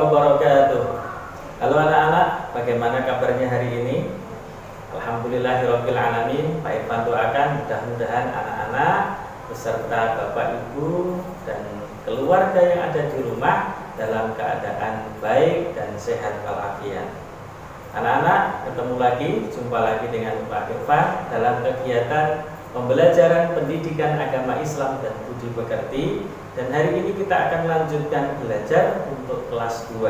wabarakatuh. Halo anak-anak, bagaimana kabarnya hari ini? Alhamdulillahirabbil alamin. Pak Irfan doakan mudah-mudahan anak-anak beserta Bapak Ibu dan keluarga yang ada di rumah dalam keadaan baik dan sehat walafiat. Anak-anak, ketemu lagi, jumpa lagi dengan Pak Irfan dalam kegiatan pembelajaran pendidikan agama Islam dan budi pekerti. Dan hari ini kita akan lanjutkan belajar untuk kelas 2.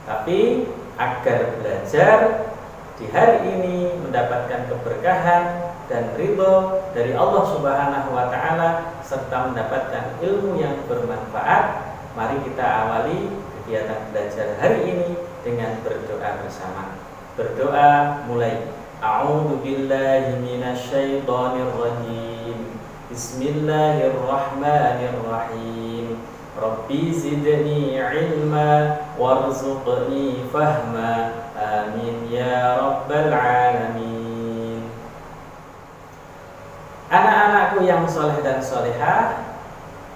Tapi agar belajar di hari ini mendapatkan keberkahan dan ridho dari Allah Subhanahu wa Ta'ala serta mendapatkan ilmu yang bermanfaat, mari kita awali kegiatan belajar hari ini dengan berdoa bersama. Berdoa mulai. A'udzu billahi minasyaitonir rajim. Bismillahirrahmanirrahim. Rabbi zidni ilma warzuqni fahma. Amin ya rabbal alamin. Anak-anakku yang soleh dan solehah,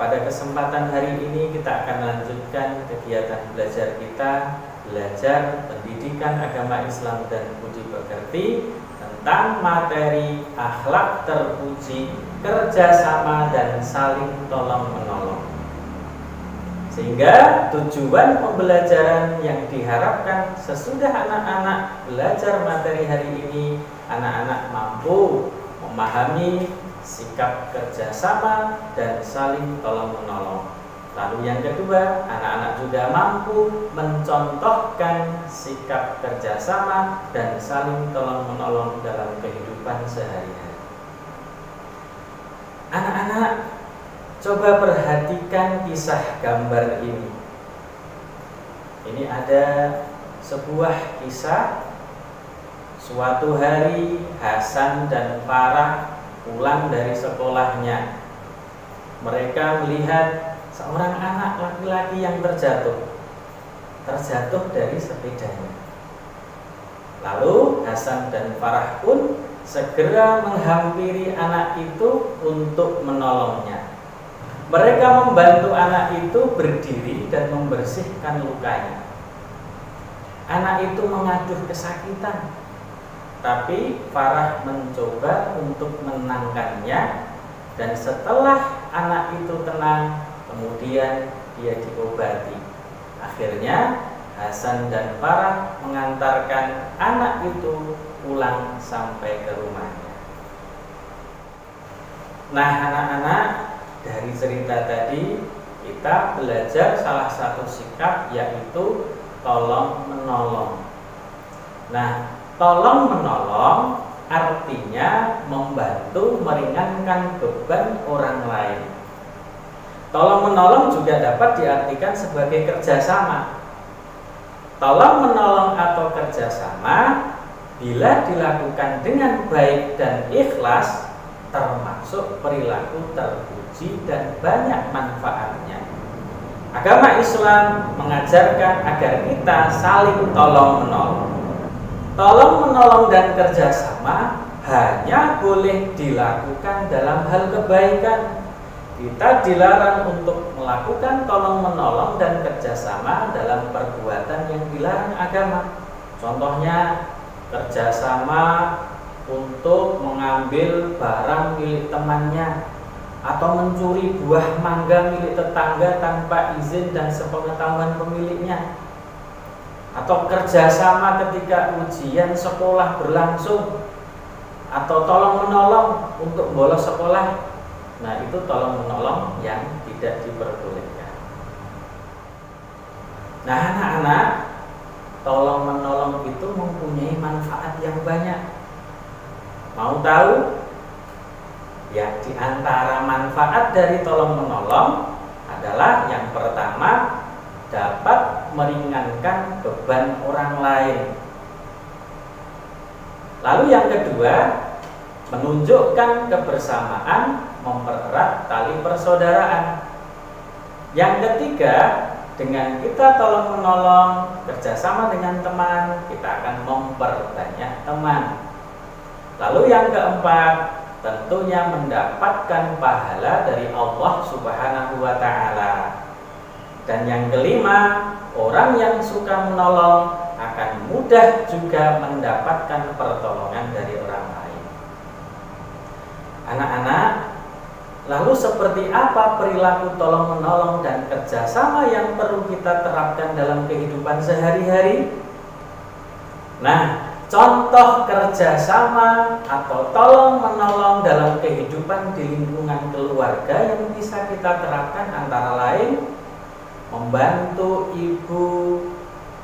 pada kesempatan hari ini kita akan lanjutkan kegiatan belajar kita, belajar pendidikan agama Islam dan budi pekerti tentang materi akhlak terpuji, kerjasama dan saling tolong menolong. Sehingga tujuan pembelajaran yang diharapkan sesudah anak-anak belajar materi hari ini, anak-anak mampu memahami sikap kerjasama dan saling tolong menolong. Lalu yang kedua, anak-anak juga mampu mencontohkan sikap kerjasama dan saling tolong menolong dalam kehidupan sehari-hari. Anak-anak, coba perhatikan kisah gambar ini. Ini ada sebuah kisah. Suatu hari Hasan dan Farah pulang dari sekolahnya. Mereka melihat seorang anak laki-laki yang terjatuh dari sepedanya. Lalu Hasan dan Farah pun segera menghampiri anak itu untuk menolongnya. Mereka membantu anak itu berdiri dan membersihkan lukanya. Anak itu mengaduh kesakitan, tapi Farah mencoba untuk menenangkannya, dan setelah anak itu tenang, kemudian dia diobati. Akhirnya Hasan dan Farah mengantarkan anak itu pulang sampai ke rumahnya. Nah anak-anak, dari cerita tadi kita belajar salah satu sikap, yaitu tolong menolong. Nah, tolong menolong artinya membantu meringankan beban orang lain. Tolong menolong juga dapat diartikan sebagai kerjasama. Tolong menolong atau kerjasama bila dilakukan dengan baik dan ikhlas, termasuk perilaku terpuji dan banyak manfaatnya. Agama Islam mengajarkan agar kita saling tolong menolong. Tolong menolong dan kerjasama hanya boleh dilakukan dalam hal kebaikan. Kita dilarang untuk melakukan tolong menolong dan kerjasama dalam perbuatan yang dilarang agama. Contohnya kerjasama untuk mengambil barang milik temannya, atau mencuri buah mangga milik tetangga tanpa izin dan sepengetahuan pemiliknya, atau kerjasama ketika ujian sekolah berlangsung, atau tolong menolong untuk bolos sekolah. Nah, itu tolong menolong yang tidak diperbolehkan. Nah anak-anak, tolong menolong itu mempunyai manfaat yang banyak. Mau tahu? Ya, di antara manfaat dari tolong menolong adalah yang pertama, dapat meringankan beban orang lain. Lalu yang kedua, menunjukkan kebersamaan, mempererat tali persaudaraan. Yang ketiga, dengan kita tolong menolong, kerjasama dengan teman, kita akan memperbanyak teman. Lalu yang keempat, tentunya mendapatkan pahala dari Allah Subhanahu wa Ta'ala. Dan yang kelima, orang yang suka menolong akan mudah juga mendapatkan pertolongan dari orang lain. Anak-anak, lalu seperti apa perilaku tolong-menolong dan kerjasama yang perlu kita terapkan dalam kehidupan sehari-hari? Nah, contoh kerjasama atau tolong-menolong dalam kehidupan di lingkungan keluarga yang bisa kita terapkan antara lain membantu ibu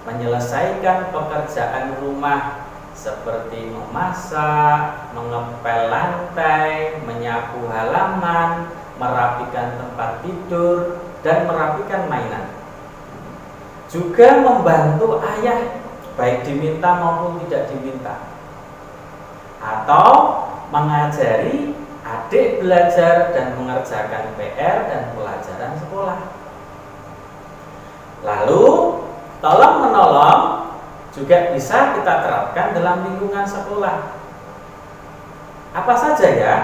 menyelesaikan pekerjaan rumah seperti memasak, mengepel lantai, menyapu halaman, merapikan tempat tidur, dan merapikan mainan. Juga membantu ayah, baik diminta maupun tidak diminta. Atau mengajari adik belajar dan mengerjakan PR dan pelajaran sekolah. Lalu, tolong-menolong juga bisa kita terapkan dalam lingkungan sekolah. Apa saja ya?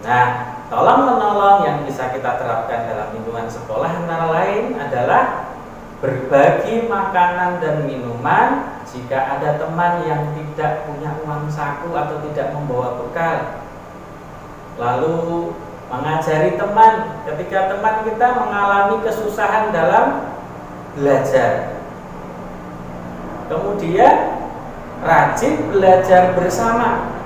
Nah, tolong-menolong yang bisa kita terapkan dalam lingkungan sekolah antara lain adalah berbagi makanan dan minuman jika ada teman yang tidak punya uang saku atau tidak membawa bekal. Lalu mengajari teman ketika teman kita mengalami kesusahan dalam belajar. Kemudian rajin belajar bersama,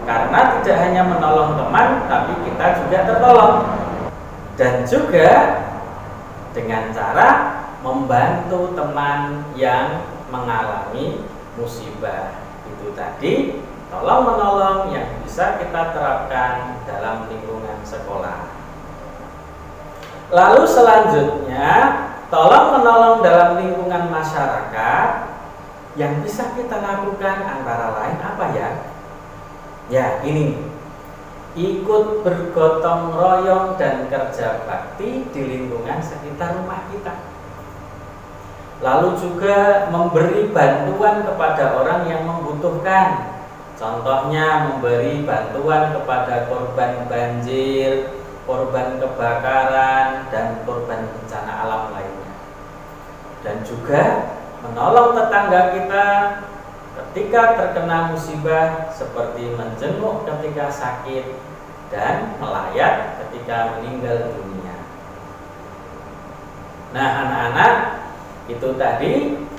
karena tidak hanya menolong teman, tapi kita juga tertolong. Dan juga dengan cara membantu teman yang mengalami musibah. Itu tadi tolong-menolong yang bisa kita terapkan dalam lingkungan sekolah. Lalu selanjutnya, tolong-menolong dalam lingkungan masyarakat yang bisa kita lakukan antara lain apa ya? Ya, ini ikut bergotong royong dan kerja bakti di lingkungan sekitar rumah kita. Lalu juga memberi bantuan kepada orang yang membutuhkan. Contohnya memberi bantuan kepada korban banjir, korban kebakaran, dan korban bencana alam lainnya. Dan juga menolong tetangga kita ketika terkena musibah, seperti menjenguk ketika sakit dan melayat ketika meninggal dunia. Nah, anak-anak, itu tadi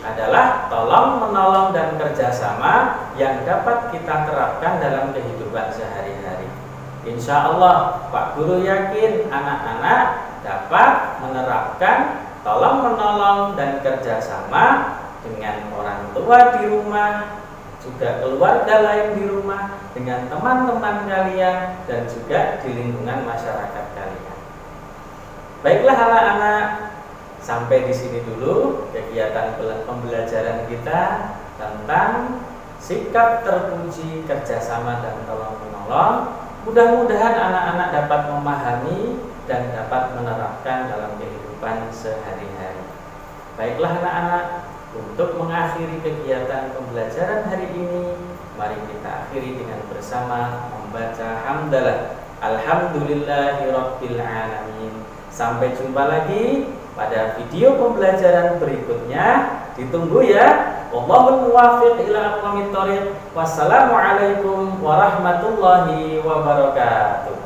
adalah tolong-menolong dan kerjasama yang dapat kita terapkan dalam kehidupan sehari-hari. Insya Allah, Pak Guru yakin anak-anak dapat menerapkan tolong-menolong dan kerjasama dengan orang tua di rumah, juga keluarga lain di rumah, dengan teman-teman kalian, dan juga di lingkungan masyarakat kalian. Baiklah anak-anak, sampai di sini dulu kegiatan pembelajaran kita tentang sikap terpuji, kerjasama, dan tolong-menolong. Mudah-mudahan anak-anak dapat memahami dan dapat menerapkan dalam kehidupan sehari-hari. Baiklah anak-anak, untuk mengakhiri kegiatan pembelajaran hari ini, mari kita akhiri dengan bersama membaca hamdalah. Alhamdulillahirabbil alamin. Sampai jumpa lagi pada video pembelajaran berikutnya. Ditunggu ya. Wallahul muwaffiq ila aqwamit thoriq. Wassalamualaikum warahmatullahi wabarakatuh.